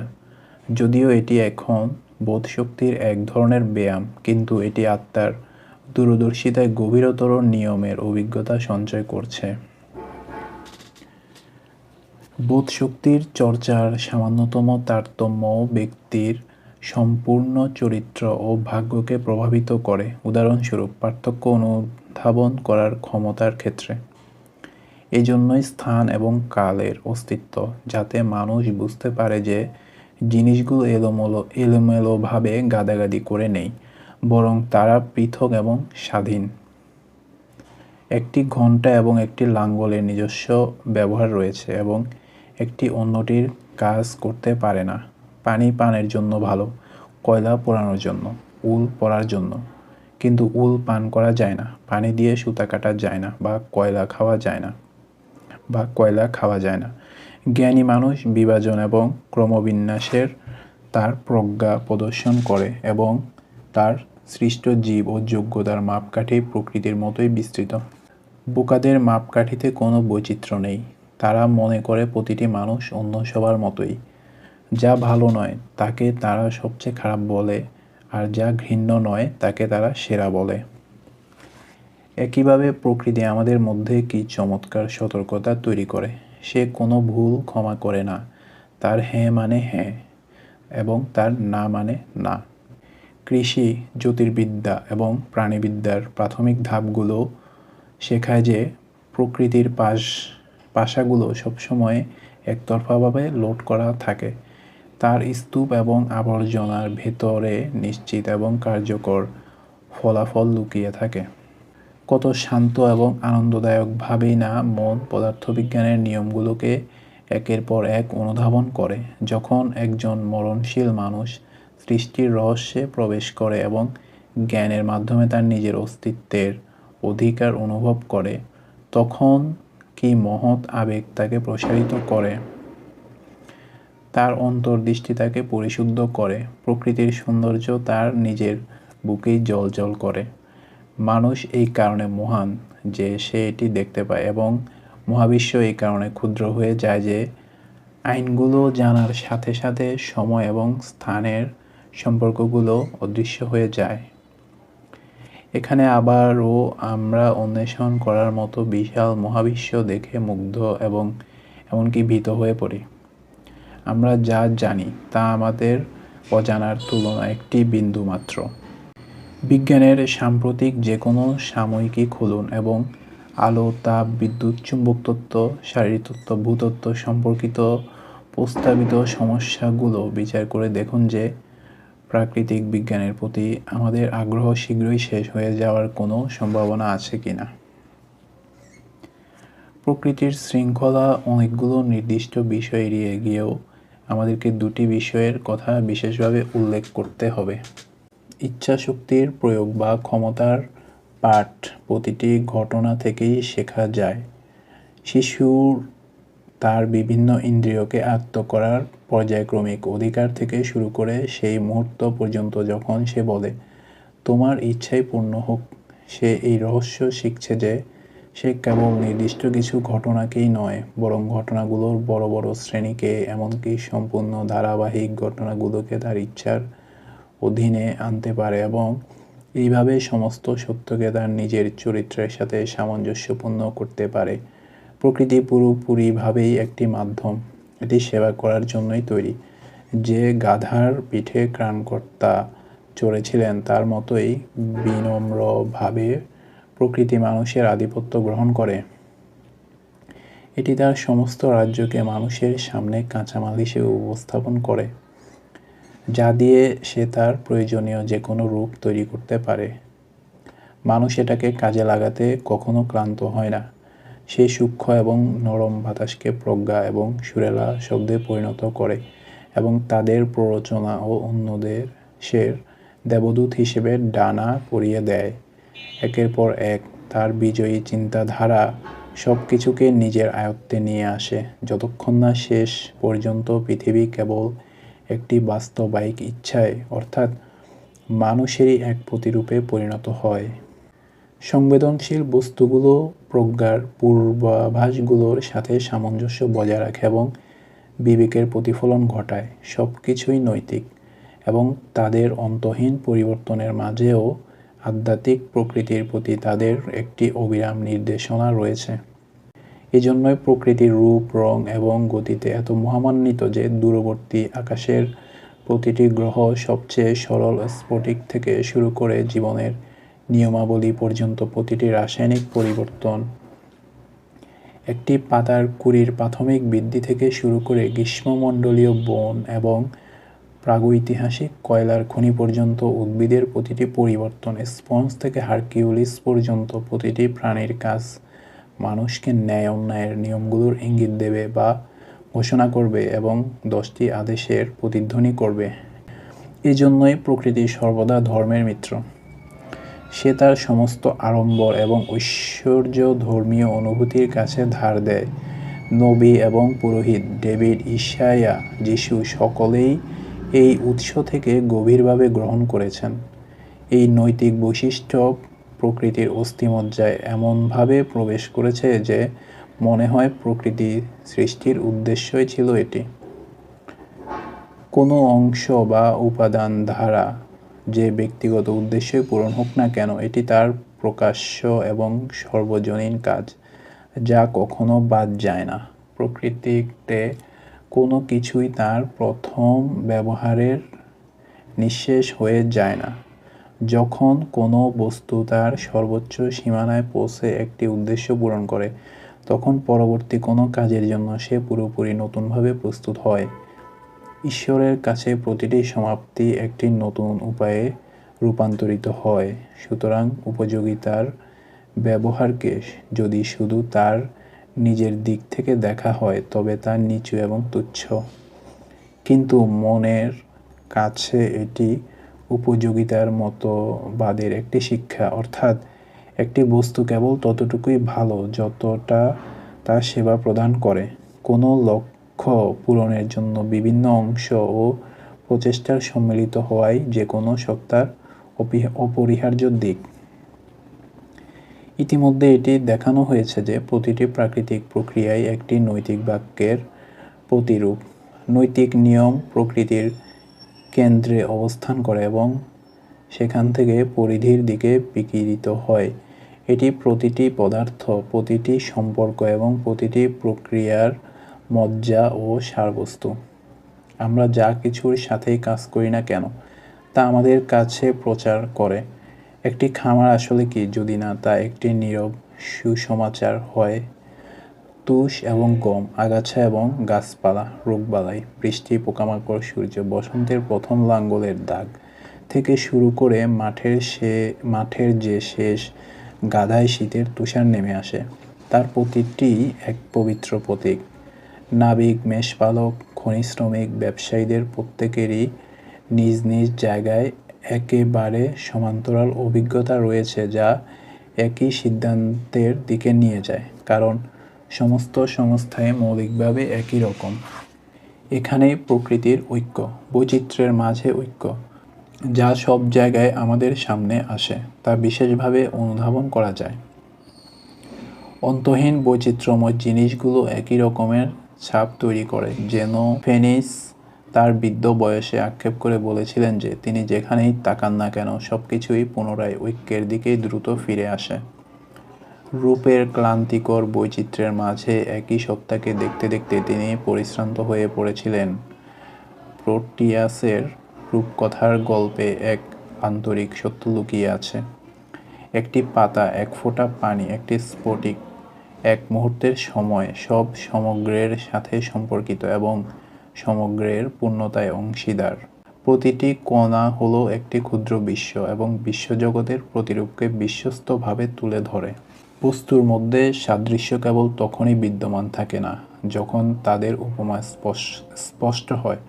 যদিও এটি এখন বোধশক্তির এক ধরনের ব্যায়াম, কিন্তু এটি আত্মার দূরদর্শিতায় গভীরতর নিয়মের অভিজ্ঞতা সঞ্চয় করছে। বোধশক্তির চর্চার সামান্যতম তারতম্যও ব্যক্তির সম্পূর্ণ চরিত্র ও ভাগ্যকে প্রভাবিত করে। উদাহরণস্বরূপ, পার্থক্য অনুধাবন করার ক্ষমতার ক্ষেত্রে। এজন্যই স্থান এবং কালের অস্তিত্ব, যাতে মানুষ বুঝতে পারে যে জিনিসগুলো এলোমেলোভাবে গাদাগাদি করে নেই, বরং তারা পৃথক এবং স্বাধীন। একটি ঘণ্টা এবং একটি লাঙ্গলের নিজস্ব ব্যবহার রয়েছে এবং একটি অন্যটির কাজ করতে পারে না। পানি পানের জন্য ভালো, কয়লা পোড়ানোর জন্য, উল পরার জন্য, কিন্তু উল পান করা যায় না, পানি দিয়ে সুতা কাটা যায় না, বা কয়লা খাওয়া যায় না। জ্ঞানী মানুষ বিভাজন এবং ক্রমবিন্যাসের তার প্রজ্ঞা প্রদর্শন করে এবং তার সৃষ্ট জীব ও যোগ্যতার মাপকাঠি প্রকৃতির মতোই বিস্তৃত। বোকাদের মাপকাঠিতে কোনো বৈচিত্র্য নেই। তারা মনে করে প্রতিটি মানুষ অন্য সবার মতোই। যা ভালো নয় তাকে তারা সবচেয়ে খারাপ বলে, আর যা ঘৃণ্য নয় তাকে তারা সেরা বলে। একইভাবে প্রকৃতি আমাদের মধ্যে কি চমৎকার সতর্কতা তৈরি করে। সে কোনো ভুল ক্ষমা করে না। তার হ্যাঁ মানে হ্যাঁ এবং তার না মানে না। কৃষি, জ্যোতির্বিদ্যা এবং প্রাণিবিদ্যার প্রাথমিক ধাপগুলো শেখায় যে প্রকৃতির পাশাগুলো সবসময় একতরফাভাবে লোড করা থাকে। তার স্তূপ এবং আবর্জনার ভেতরে নিশ্চিত এবং কার্যকর ফলাফল লুকিয়ে থাকে। কত শান্ত এবং আনন্দদায়কভাবেই না মন পদার্থবিজ্ঞানের নিয়মগুলোকে একের পর এক অনুধাবন করে। যখন একজন মরণশীল মানুষ সৃষ্টির রহস্যে প্রবেশ করে এবং জ্ঞানের মাধ্যমে তার নিজের অস্তিত্বের অধিকার অনুভব করে, তখন কি মহৎ আবেগ তাকে প্রসারিত করে। তার অন্তর্দৃষ্টি তাকে পরিশুদ্ধ করে। প্রকৃতির সৌন্দর্য তার নিজের বুকেই জ্বলজ্বল করে। মানুষ এই কারণে মহান যে সে এটি দেখতে পায়, এবং মহাবিশ্ব এই কারণে ক্ষুদ্র হয়ে যায় যে আইনগুলো জানার সাথে সাথে সময় এবং স্থানের সম্পর্কগুলো অদৃশ্য হয়ে যায়। এখানে আবারও আমরা অন্বেষণ করার মতো বিশাল মহাবিশ্ব দেখে মুগ্ধ এবং এমনকি ভীত হয়ে পড়ি। আমরা যা জানি তা আমাদের অজানার তুলনায় একটি বিন্দু মাত্র। বিজ্ঞানের সাম্প্রতিক যে কোনো সাময়িকী খুলুন এবং আলো, তাপ, বিদ্যুৎ, চুম্বকতত্ত্ব, শারীরতত্ত্ব, ভূতত্ত্ব সম্পর্কিত প্রস্তাবিত সমস্যাগুলো বিচার করে দেখুন যে প্রাকৃতিক বিজ্ঞানের প্রতি আমাদের আগ্রহ শীঘ্রই শেষ হয়ে যাওয়ার কোনো সম্ভাবনা আছে কিনা। প্রকৃতির শৃঙ্খলা অনেকগুলো নির্দিষ্ট বিষয় এড়িয়ে গিয়েও আমাদেরকে দুটি বিষয়ের কথা বিশেষভাবে উল্লেখ করতে হবে। ইচ্ছাশক্তির প্রয়োগ বা ক্ষমতার পাঠ প্রতিটি ঘটনা থেকেই শেখা যায়। শিশুর তার বিভিন্ন ইন্দ্রিয়কে আয়ত্ত করার পর্যায়ক্রমিক অধিকার থেকে শুরু করে সেই মুহূর্ত পর্যন্ত যখন সে বলে, তোমার ইচ্ছাই পূর্ণ হোক, সে এই রহস্য শিখছে যে সে কেবল নির্দিষ্ট কিছু ঘটনাকেই নয়, বরং ঘটনাগুলোর বড় বড় শ্রেণীকে, এমনকি সম্পূর্ণ ধারাবাহিক ঘটনাগুলোকে তার ইচ্ছার অধীনে আনতে পারে এবং এইভাবে সমস্ত সত্যকে তার নিজের চরিত্রের সাথে সামঞ্জস্যপূর্ণ করতে পারে। প্রকৃতি পুরোপুরিভাবেই একটি মাধ্যম, এটি সেবা করার জন্যই তৈরি। যে গাধার পিঠে ত্রাণকর্তা চড়েছিলেন তার মতোই বিনম্রভাবে প্রকৃতি মানুষের আধিপত্য গ্রহণ করে। এটি তার সমস্ত রাজ্যকে মানুষের সামনে কাঁচামাল হিসেবে উপস্থাপন করে, যা দিয়ে সে তার প্রয়োজনীয় যে কোনো রূপ তৈরি করতে পারে। মানুষ এটাকে কাজে লাগাতে কখনো ক্লান্ত হয় না। সে সূক্ষ্ম এবং নরম বাতাসকে প্রজ্ঞা এবং সুরেলা শব্দে পরিণত করে এবং তাদের প্ররোচনা ও অন্যদের সে দেবদূত হিসেবে ডানা পরিয়ে দেয়। একের পর এক তার বিজয়ী চিন্তাধারা সব কিছুকে নিজের আয়ত্তে নিয়ে আসে, যতক্ষণ না শেষ পর্যন্ত পৃথিবী কেবল একটি বাস্তবায়িক ইচ্ছায়, অর্থাৎ মানুষেরই এক প্রতিরূপে পরিণত হয়। সংবেদনশীল বস্তুগুলো প্রজ্ঞার পূর্বাভাসগুলোর সাথে সামঞ্জস্য বজায় রাখে এবং বিবেকের প্রতিফলন ঘটায়। সব কিছুই নৈতিক এবং তাদের অন্তহীন পরিবর্তনের মাঝেও আধ্যাত্মিক প্রকৃতির প্রতি তাদের একটি অবিরাম নির্দেশনা রয়েছে। এজন্যই প্রকৃতির রূপ, রং এবং গতিতে এত মহামান্বিত যে দূরবর্তী আকাশের প্রতিটি গ্রহ, সবচেয়ে সরল স্ফটিক থেকে শুরু করে জীবনের নিয়মাবলী পর্যন্ত প্রতিটি রাসায়নিক পরিবর্তন, একটি পাতার কুঁড়ির প্রাথমিক বৃদ্ধি থেকে শুরু করে গ্রীষ্মমণ্ডলীয় বন এবং প্রাগৈতিহাসিক কয়লার খনি পর্যন্ত উদ্ভিদের প্রতিটি পরিবর্তন, স্পঞ্জ থেকে হারকিউলিস পর্যন্ত প্রতিটি প্রাণীর কাজ মানুষকে ন্যায় অন্যায়ের নিয়মগুলোর ইঙ্গিত দেবে বা ঘোষণা করবে এবং 10টি আদেশের প্রতিধ্বনি করবে। এজন্যই প্রকৃতি সর্বদা ধর্মের মিত্র। সে তার সমস্ত আড়ম্বর এবং ঐশ্বর্য ধর্মীয় অনুভূতির কাছে ধার দেয়। নবী এবং পুরোহিত, ডেভিড, ঈশায়া, যিশু সকলেই এই উৎস থেকে গভীরভাবে গ্রহণ করেছেন। এই নৈতিক বৈশিষ্ট্য প্রকৃতির অস্থিমজ্জায় এমনভাবে প্রবেশ করেছে যে মনে হয় প্রকৃতি সৃষ্টির উদ্দেশ্যই ছিল এটি। কোনো অংশ বা উপাদান দ্বারা যে ব্যক্তিগত উদ্দেশ্যই পূরণ হোক না কেন, এটি তার প্রকাশ্য এবং সর্বজনীন কাজ, যা কখনো বাদ যায় না। প্রকৃতিতে কোনো কিছুই তার প্রথম ব্যবহারের নিঃশেষ হয়ে যায় না। যখন কোনো বস্তু তার সর্বোচ্চ সীমানায় পৌঁছে একটি উদ্দেশ্য পূরণ করে, তখন পরবর্তী কোনো কাজের জন্য সে পুরোপুরি নতুনভাবে প্রস্তুত হয়। ঈশ্বরের কাছে প্রতিটি সমাপ্তি একটি নতুন উপায়ে রূপান্তরিত হয়। সুতরাং উপযোগিতার ব্যবহারকে যদি শুধু তার নিজের দিক থেকে দেখা হয় তবে তা নিচু এবং তুচ্ছ, কিন্তু মনের কাছে এটি উপযোগিতার মতবাদের একটি শিক্ষা, অর্থাৎ একটি বস্তু কেবল ততটুকুই ভালো যতটা তা সেবা প্রদান করে। কোনো লক্ষ্য পূরণের জন্য বিভিন্ন অংশ ও প্রচেষ্টার সম্মিলিত হওয়াই যে কোনো সত্তার অপরিহার্য দিক। ইতিমধ্যে এটি দেখানো হয়েছে যে প্রতিটি প্রাকৃতিক প্রক্রিয়াই একটি নৈতিক বাক্যের প্রতিরূপ। নৈতিক নিয়ম প্রকৃতির কেন্দ্রে অবস্থান করে এবং সেখান থেকে পরিধির দিকে বিকিরিত হয়। এটি প্রতিটি পদার্থ, প্রতিটি সম্পর্ক এবং প্রতিটি প্রক্রিয়ার মজ্জা ও সারবস্তু। আমরা যা কিছুর সাথেই কাজ করি না কেন, তা আমাদের কাছে প্রচার করে একটি খামার আসলে কি, যদি না তা একটি নীরব সুসমাচার হয়। তুষ এবং গম, আগাছা এবং গাছপালা, রোগবালাই, বৃষ্টি, পোকামাকড়, সূর্য, বসন্তের প্রথম লাঙ্গলের দাগ থেকে শুরু করে মাঠের যে শেষ গাধায় শীতের তুষার নেমে আসে, তার প্রতিটি এক পবিত্র প্রতীক। নাবিক, মেষপালক, খনি শ্রমিক, ব্যবসায়ীদের প্রত্যেকেরই নিজ নিজ জায়গায় একেবারে সমান্তরাল অভিজ্ঞতা রয়েছে, যা একই সিদ্ধান্তের দিকে নিয়ে যায়, কারণ সমস্ত সংস্থাই মৌলিকভাবে একই রকম। এখানেই প্রকৃতির ঐক্য, বৈচিত্র্যের মাঝে ঐক্য, যা সব জায়গায় আমাদের সামনে আসে, তা বিশেষভাবে অনুধাবন করা যায়। অন্তহীন বৈচিত্র্যময় জিনিসগুলো একই রকমের ছাপ তৈরি করে। জেনোফেনিস তার বৃদ্ধ বয়সে আক্ষেপ করে বলেছিলেন যে তিনি যেখানেই তাকান না কেন সবকিছুই পুনরায় ঐক্যের দিকেই দ্রুত ফিরে আসে। রূপের ক্লান্তিকর বৈচিত্র্যের মাঝে একই সত্তাকে দেখতে দেখতে তিনি পরিশ্রান্ত হয়ে পড়েছিলেন। প্রোটিয়াসের রূপকথার গল্পে এক আন্তরিক সত্য লুকিয়ে আছে। একটি পাতা, এক ফোঁটা পানি, একটি স্ফটিক, এক মুহূর্তের সময়, সব সমগ্রের সাথে সম্পর্কিত এবং সমগ্রের পূর্ণতায় অংশীদার। প্রতিটি কণা হলো একটি ক্ষুদ্র বিশ্ব এবং বিশ্বজগতের প্রতিরূপকে বিশ্বস্তভাবে তুলে ধরে। বস্তুর মধ্যে সাদৃশ্য কেবল তখনই বিদ্যমান থাকে না যখন তাদের উপমা স্পষ্ট হয়,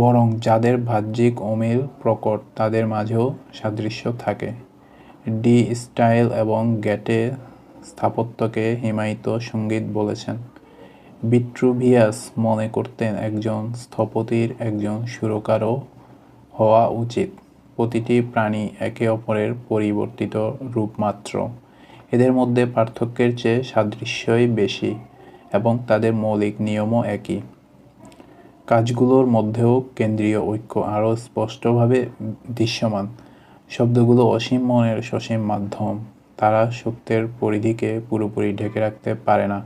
বরং যাদের বাহ্যিক অমিল প্রকট তাদের মাঝেও সাদৃশ্য থাকে। ডি স্টাইল এবং গ্যাটে স্থাপত্যকে হিমায়িত সঙ্গীত বলেছেন। ভিট্রুভিয়াস মনে করতেন একজন স্থপতির একজন সুরকারও হওয়া উচিত। প্রতিটি প্রাণী একে অপরের পরিবর্তিত রূপ মাত্র, এদের মধ্যে পার্থক্যের চেয়ে সাদৃশ্যই বেশি এবং তাদের মৌলিক নিয়মও একই। কাজগুলোর মধ্যেও কেন্দ্রীয় ঐক্য আরও স্পষ্টভাবে দৃশ্যমান। শব্দগুলো অসীম মনের সসীম মাধ্যম, তারা সত্যের পরিধিকে পুরোপুরি ঢেকে রাখতে পারে না।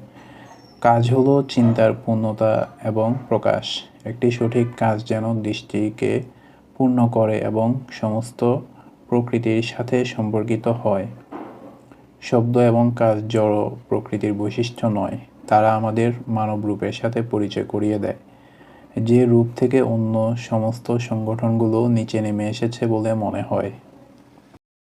কাজ হলো চিন্তার পূর্ণতা এবং প্রকাশ। একটি সঠিক কাজ যেন দৃষ্টিকে পূর্ণ করে এবং সমস্ত প্রকৃতির সাথে সম্পর্কিত হয়। শব্দ এবং কাজ জড় প্রকৃতির বৈশিষ্ট্য নয়, তারা আমাদের মানব রূপের সাথে পরিচয় করিয়ে দেয়, যে রূপ থেকে অন্য সমস্ত সংগঠনগুলো নিচে নেমে এসেছে বলে মনে হয়।